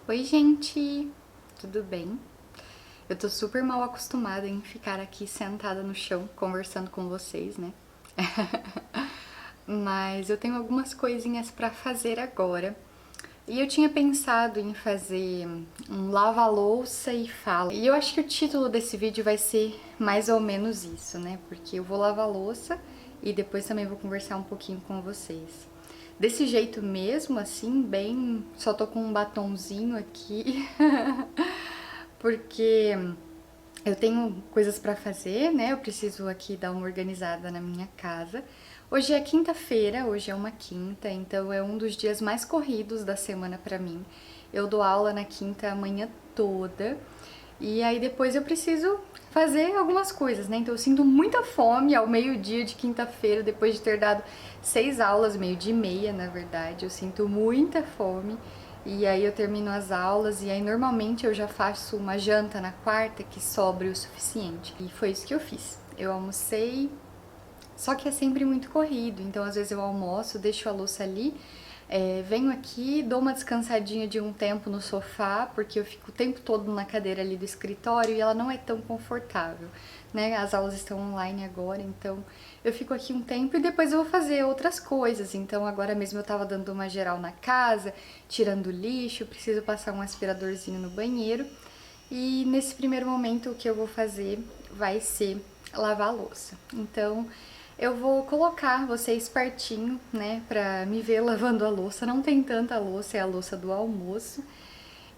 Oi, gente! Tudo bem? Eu tô super mal acostumada em ficar aqui sentada no chão conversando com vocês, né? Mas eu tenho algumas coisinhas pra fazer agora. E eu tinha pensado em fazer um lava-louça e fala. E eu acho que o título desse vídeo vai ser mais ou menos isso, né? Porque eu vou lavar louça e depois também vou conversar um pouquinho com vocês. Desse jeito mesmo, assim, bem. Só tô com um batonzinho aqui. Porque eu tenho coisas pra fazer, né? Eu preciso aqui dar uma organizada na minha casa. Hoje é quinta-feira, hoje é uma quinta, então é um dos dias mais corridos da semana pra mim. Eu dou aula na quinta a manhã toda. E aí depois eu preciso fazer algumas coisas, né? Então eu sinto muita fome ao meio-dia de quinta-feira, depois de ter dado 6 aulas, meio-dia e meia, na verdade. Eu sinto muita fome. E aí eu termino as aulas e aí normalmente eu já faço uma janta na quarta que sobre o suficiente. E foi isso que eu fiz. Eu almocei, só que é sempre muito corrido, então às vezes eu almoço, deixo a louça ali, venho aqui, dou uma descansadinha de um tempo no sofá, porque eu fico o tempo todo na cadeira ali do escritório e ela não é tão confortável, né? As aulas estão online agora, então eu fico aqui um tempo e depois eu vou fazer outras coisas. Então agora mesmo eu tava dando uma geral na casa, tirando lixo, preciso passar um aspiradorzinho no banheiro. E nesse primeiro momento o que eu vou fazer vai ser lavar a louça. Então eu vou colocar vocês pertinho, né, pra me ver lavando a louça. Não tem tanta louça, é a louça do almoço.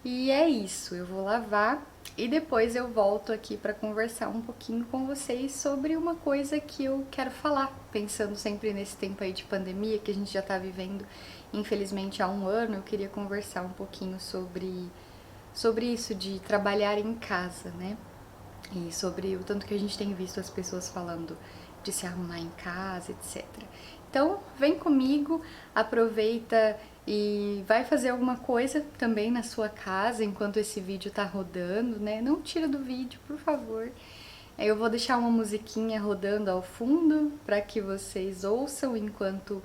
E é isso, eu vou lavar e depois eu volto aqui pra conversar um pouquinho com vocês sobre uma coisa que eu quero falar, pensando sempre nesse tempo aí de pandemia que a gente já tá vivendo, infelizmente há um ano. Eu queria conversar um pouquinho sobre isso de trabalhar em casa, né? E sobre o tanto que a gente tem visto as pessoas falando de se arrumar em casa, etc. Então, vem comigo, aproveita e vai fazer alguma coisa também na sua casa enquanto esse vídeo tá rodando, né? Não tira do vídeo, por favor. Eu vou deixar uma musiquinha rodando ao fundo para que vocês ouçam enquanto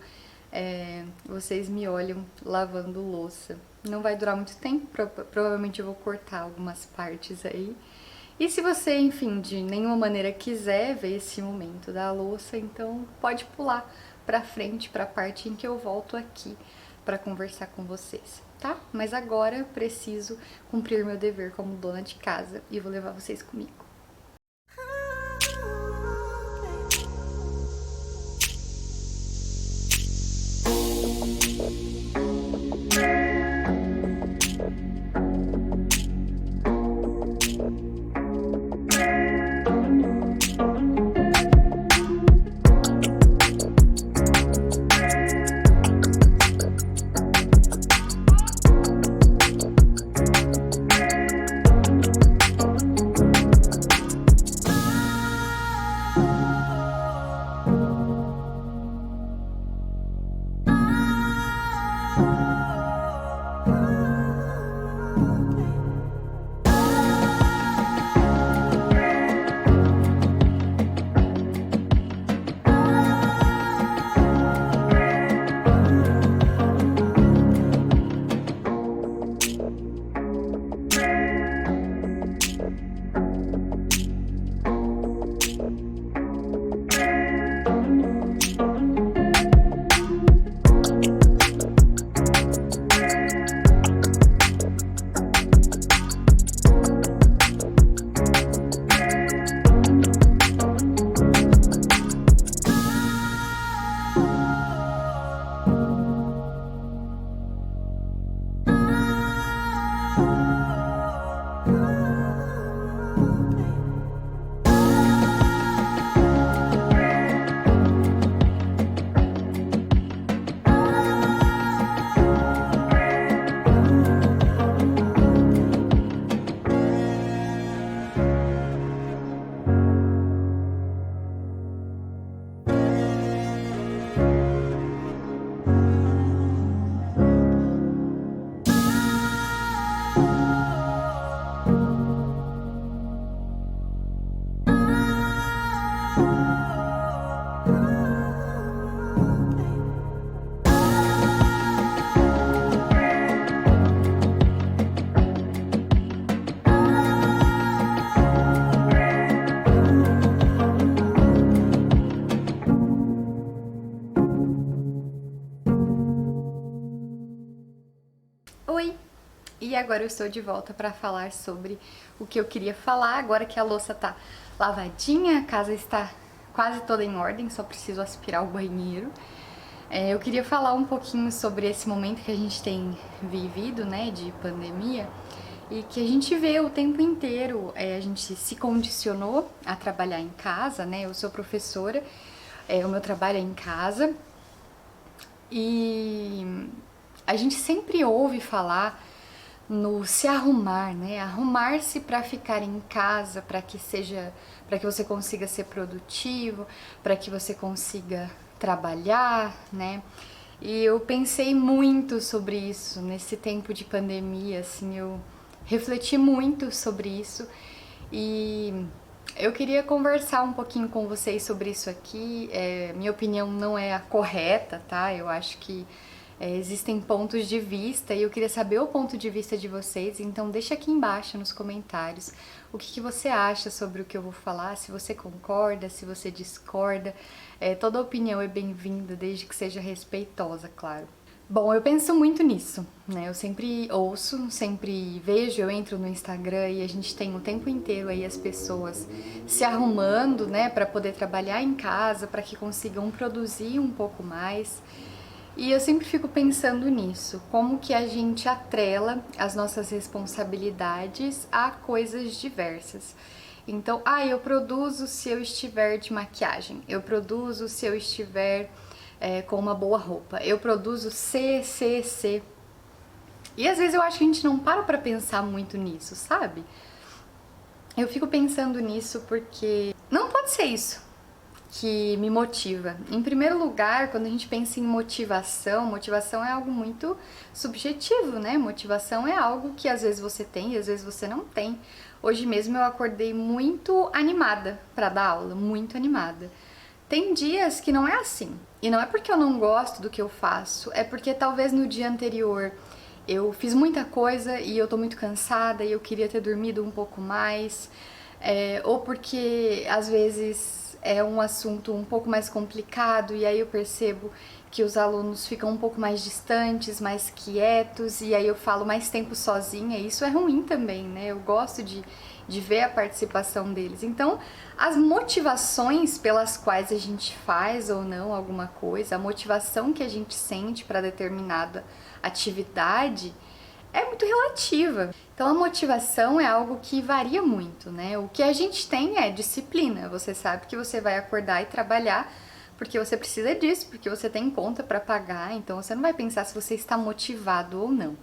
vocês me olham lavando louça. Não vai durar muito tempo, provavelmente eu vou cortar algumas partes aí. E se você, enfim, de nenhuma maneira quiser ver esse momento da louça, então pode pular pra frente, pra parte em que eu volto aqui pra conversar com vocês, tá? Mas agora eu preciso cumprir meu dever como dona de casa e vou levar vocês comigo. E agora eu estou de volta para falar sobre o que eu queria falar, agora que a louça tá lavadinha, a casa está quase toda em ordem, só preciso aspirar o banheiro. Eu queria falar um pouquinho sobre esse momento que a gente tem vivido, né, de pandemia, e que a gente vê o tempo inteiro, a gente se condicionou a trabalhar em casa, né? Eu sou professora, o meu trabalho é em casa, e a gente sempre ouve falar no se arrumar, né? Arrumar-se para ficar em casa, para que você consiga ser produtivo, para que você consiga trabalhar, né? E eu pensei muito sobre isso nesse tempo de pandemia, assim, eu refleti muito sobre isso e eu queria conversar um pouquinho com vocês sobre isso aqui. Minha opinião não é a correta, tá? Eu acho que existem pontos de vista e eu queria saber o ponto de vista de vocês, então deixa aqui embaixo nos comentários o que você acha sobre o que eu vou falar, se você concorda, se você discorda. Toda opinião é bem-vinda, desde que seja respeitosa, claro. Bom, eu penso muito nisso, né? Eu sempre ouço, sempre vejo, eu entro no Instagram e a gente tem o tempo inteiro aí as pessoas se arrumando, né, para poder trabalhar em casa, para que consigam produzir um pouco mais. E eu sempre fico pensando nisso, como que a gente atrela as nossas responsabilidades a coisas diversas. Então, eu produzo se eu estiver de maquiagem, eu produzo se eu estiver com uma boa roupa, eu produzo se. E às vezes eu acho que a gente não para pra pensar muito nisso, sabe? Eu fico pensando nisso porque não pode ser isso que me motiva. Em primeiro lugar, quando a gente pensa em motivação, motivação é algo muito subjetivo, né? Motivação é algo que às vezes você tem e às vezes você não tem. Hoje mesmo eu acordei muito animada para dar aula, muito animada. Tem dias que não é assim. E não é porque eu não gosto do que eu faço, é porque talvez no dia anterior eu fiz muita coisa e eu tô muito cansada e eu queria ter dormido um pouco mais, ou porque às vezes é um assunto um pouco mais complicado e aí eu percebo que os alunos ficam um pouco mais distantes, mais quietos e aí eu falo mais tempo sozinha e isso é ruim também, né? Eu gosto de ver a participação deles. Então, as motivações pelas quais a gente faz ou não alguma coisa, a motivação que a gente sente para determinada atividade é muito relativa. Então a motivação é algo que varia muito, né? O que a gente tem é disciplina. Você sabe que você vai acordar e trabalhar porque você precisa disso, porque você tem conta para pagar, então você não vai pensar se você está motivado ou não.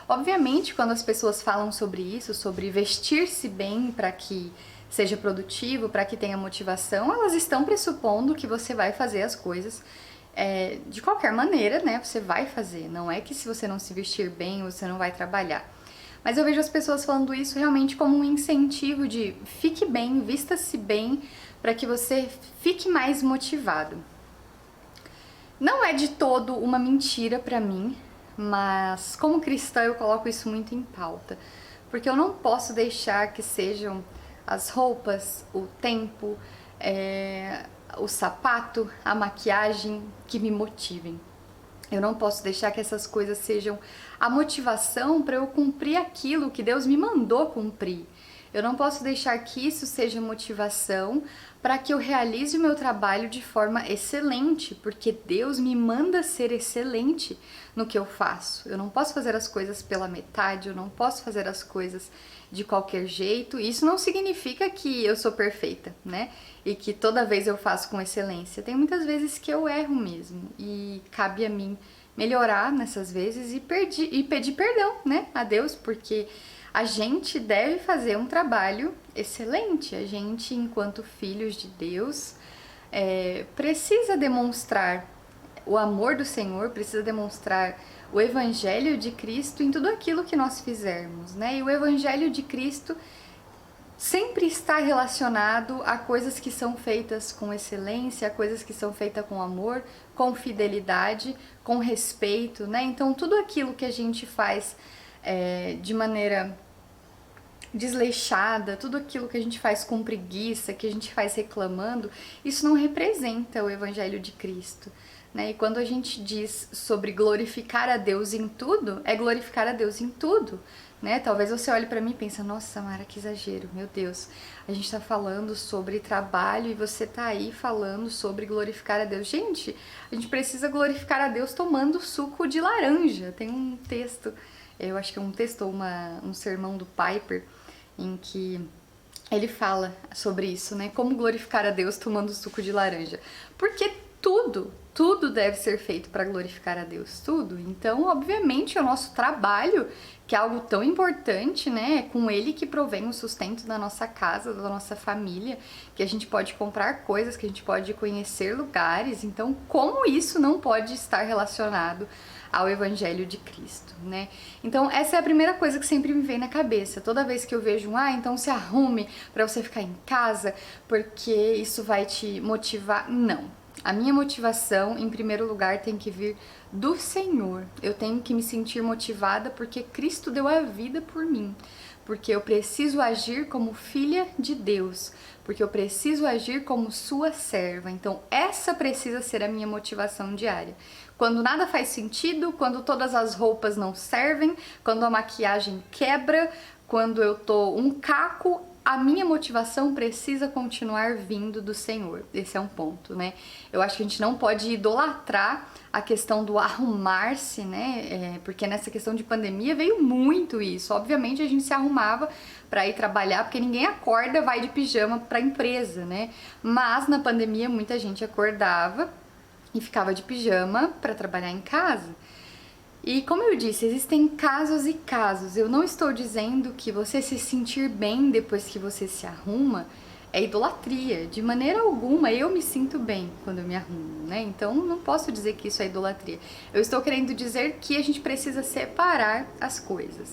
Obviamente, quando as pessoas falam sobre isso, sobre vestir-se bem para que seja produtivo, para que tenha motivação, elas estão pressupondo que você vai fazer as coisas de qualquer maneira, né? Você vai fazer. Não é que se você não se vestir bem, você não vai trabalhar. Mas eu vejo as pessoas falando isso realmente como um incentivo de fique bem, vista-se bem, para que você fique mais motivado. Não é de todo uma mentira para mim, mas como cristã eu coloco isso muito em pauta, porque eu não posso deixar que sejam as roupas, o tempo, o sapato, a maquiagem que me motivem. Eu não posso deixar que essas coisas sejam a motivação para eu cumprir aquilo que Deus me mandou cumprir. Eu não posso deixar que isso seja motivação para que eu realize o meu trabalho de forma excelente, porque Deus me manda ser excelente no que eu faço. Eu não posso fazer as coisas pela metade, eu não posso fazer as coisas de qualquer jeito. Isso não significa que eu sou perfeita, né? E que toda vez eu faço com excelência. Tem muitas vezes que eu erro mesmo e cabe a mim melhorar nessas vezes e pedir perdão, né, a Deus, porque a gente deve fazer um trabalho excelente. A gente, enquanto filhos de Deus, precisa demonstrar o amor do Senhor, precisa demonstrar o Evangelho de Cristo em tudo aquilo que nós fizermos, né? E o Evangelho de Cristo sempre está relacionado a coisas que são feitas com excelência, a coisas que são feitas com amor, com fidelidade, com respeito, né? Então tudo aquilo que a gente faz de maneira desleixada, tudo aquilo que a gente faz com preguiça, que a gente faz reclamando, isso não representa o Evangelho de Cristo, né? E quando a gente diz sobre glorificar a Deus em tudo, é glorificar a Deus em tudo, né? Talvez você olhe para mim e pense, nossa, Mara, que exagero, meu Deus. A gente tá falando sobre trabalho e você tá aí falando sobre glorificar a Deus. Gente, a gente precisa glorificar a Deus tomando suco de laranja. Tem um texto, eu acho que é um texto ou um sermão do Piper, em que ele fala sobre isso, né? Como glorificar a Deus tomando suco de laranja. Porque tudo deve ser feito para glorificar a Deus, tudo. Então, obviamente, o nosso trabalho, que é algo tão importante, né? É com ele que provém o sustento da nossa casa, da nossa família, que a gente pode comprar coisas, que a gente pode conhecer lugares. Então, como isso não pode estar relacionado ao Evangelho de Cristo, né? Então, essa é a primeira coisa que sempre me vem na cabeça. Toda vez que eu vejo então se arrume para você ficar em casa, porque isso vai te motivar. Não. A minha motivação, em primeiro lugar, tem que vir do Senhor. Eu tenho que me sentir motivada porque Cristo deu a vida por mim. Porque eu preciso agir como filha de Deus. Porque eu preciso agir como sua serva. Então, essa precisa ser a minha motivação diária. Quando nada faz sentido, quando todas as roupas não servem, quando a maquiagem quebra, quando eu tô um caco, a minha motivação precisa continuar vindo do Senhor. Esse é um ponto, né? Eu acho que a gente não pode idolatrar a questão do arrumar-se, né? Porque nessa questão de pandemia veio muito isso. Obviamente a gente se arrumava para ir trabalhar, porque ninguém acorda, vai de pijama para a empresa, né? Mas na pandemia muita gente acordava e ficava de pijama para trabalhar em casa. E como eu disse, existem casos e casos. Eu não estou dizendo que você se sentir bem depois que você se arruma é idolatria. De maneira alguma, eu me sinto bem quando eu me arrumo, né? Então não posso dizer que isso é idolatria. Eu estou querendo dizer que a gente precisa separar as coisas,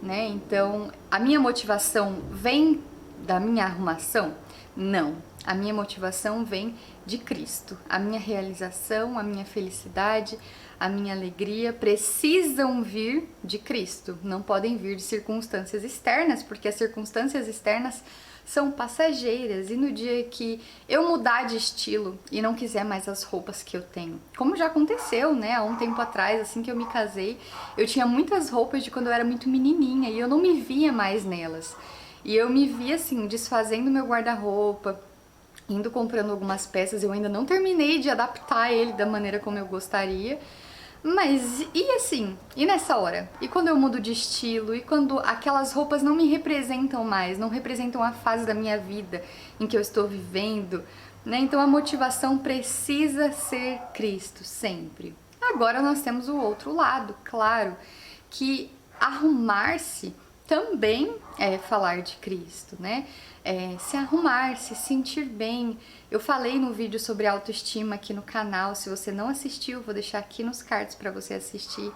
né? Então, a minha motivação vem da minha arrumação? Não. A minha motivação vem de Cristo. A minha realização, a minha felicidade, a minha alegria precisam vir de Cristo. Não podem vir de circunstâncias externas, porque as circunstâncias externas são passageiras. E no dia que eu mudar de estilo e não quiser mais as roupas que eu tenho, como já aconteceu, né? Há um tempo atrás, assim que eu me casei, eu tinha muitas roupas de quando eu era muito menininha e eu não me via mais nelas. E eu me via assim, desfazendo meu guarda-roupa, indo comprando algumas peças. Eu ainda não terminei de adaptar ele da maneira como eu gostaria. Mas e assim? E nessa hora? E quando eu mudo de estilo? E quando aquelas roupas não me representam mais, não representam a fase da minha vida em que eu estou vivendo, né? Então a motivação precisa ser Cristo, sempre. Agora nós temos o outro lado, claro, que arrumar-se também é falar de Cristo, né? Se arrumar, se sentir bem. Eu falei no vídeo sobre autoestima aqui no canal. Se você não assistiu, vou deixar aqui nos cards para você assistir.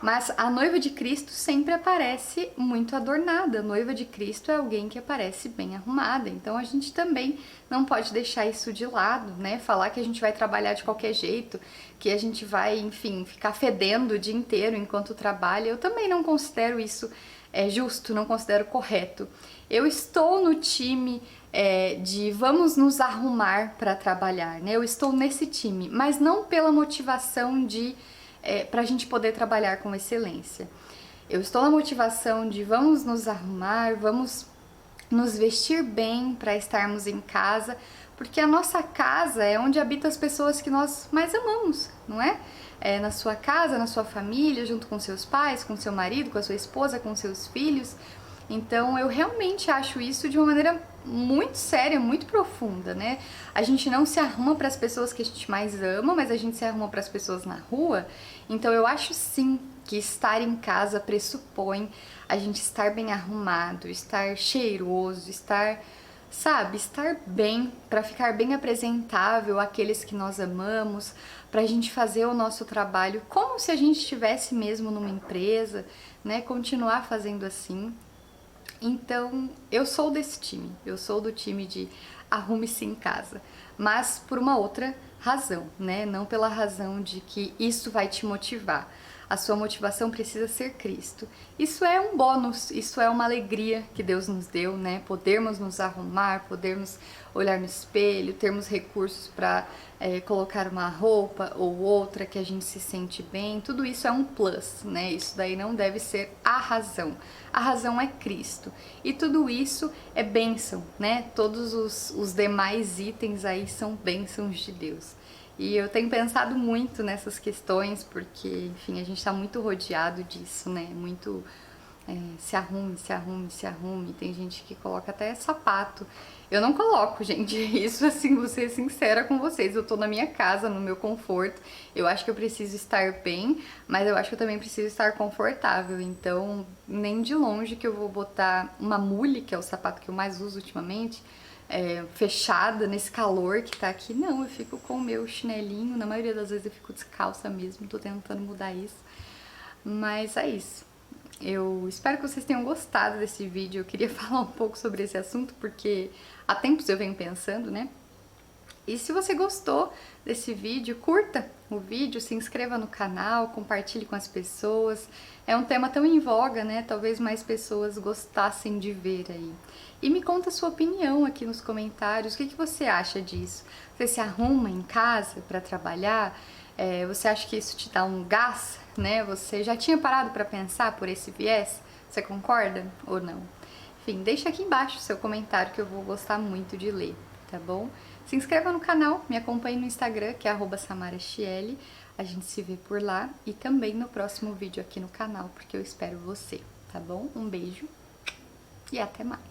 Mas a noiva de Cristo sempre aparece muito adornada. A noiva de Cristo é alguém que aparece bem arrumada. Então a gente também não pode deixar isso de lado, né? Falar que a gente vai trabalhar de qualquer jeito, que a gente vai, enfim, ficar fedendo o dia inteiro enquanto trabalha. Eu também não considero isso justo, não considero correto. Eu estou no time de vamos nos arrumar para trabalhar, né? Eu estou nesse time, mas não pela motivação de para a gente poder trabalhar com excelência. Eu estou na motivação de vamos nos arrumar, vamos nos vestir bem para estarmos em casa, porque a nossa casa é onde habitam as pessoas que nós mais amamos, não é? Na sua casa, na sua família, junto com seus pais, com seu marido, com a sua esposa, com seus filhos. Então eu realmente acho isso de uma maneira muito séria, muito profunda, né? A gente não se arruma para as pessoas que a gente mais ama, mas a gente se arruma para as pessoas na rua. Então eu acho sim que estar em casa pressupõe a gente estar bem arrumado, estar cheiroso, estar bem, para ficar bem apresentável àqueles que nós amamos, para a gente fazer o nosso trabalho como se a gente estivesse mesmo numa empresa, né? Continuar fazendo assim. Então, eu sou desse time, eu sou do time de arrume-se em casa, mas por uma outra razão, né? Não pela razão de que isso vai te motivar. a sua motivação precisa ser Cristo. Isso é um bônus, isso é uma alegria que Deus nos deu, né? Podermos nos arrumar, podermos olhar no espelho, termos recursos para colocar uma roupa ou outra que a gente se sente bem, tudo isso é um plus, né? Isso daí não deve ser a razão. A razão é Cristo. E tudo isso é bênção, né? Todos os demais itens aí são bênçãos de Deus. E eu tenho pensado muito nessas questões, porque, enfim, a gente está muito rodeado disso, né? Muito se arrume, se arrume, se arrume. Tem gente que coloca até sapato. Eu não coloco, gente. Isso, assim, vou ser sincera com vocês. Eu tô na minha casa, no meu conforto. Eu acho que eu preciso estar bem, mas eu acho que eu também preciso estar confortável. Então, nem de longe que eu vou botar uma mule, que é o sapato que eu mais uso ultimamente, fechada nesse calor que tá aqui. Não, eu fico com o meu chinelinho. Na maioria das vezes eu fico descalça mesmo. Tô tentando mudar isso. Mas é isso. Eu espero que vocês tenham gostado desse vídeo. Eu queria falar um pouco sobre esse assunto porque há tempos eu venho pensando, né? E se você gostou desse vídeo, curta o vídeo, se inscreva no canal, compartilhe com as pessoas. É um tema tão em voga, né? Talvez mais pessoas gostassem de ver aí. E me conta a sua opinião aqui nos comentários. O que você acha disso? Você se arruma em casa para trabalhar? Você acha que isso te dá um gás, né? Você já tinha parado para pensar por esse viés? Você concorda ou não? Enfim, deixa aqui embaixo o seu comentário que eu vou gostar muito de ler, tá bom? Se inscreva no canal, me acompanhe no Instagram, que é @samarachiele. A gente se vê por lá e também no próximo vídeo aqui no canal, porque eu espero você, tá bom? Um beijo e até mais!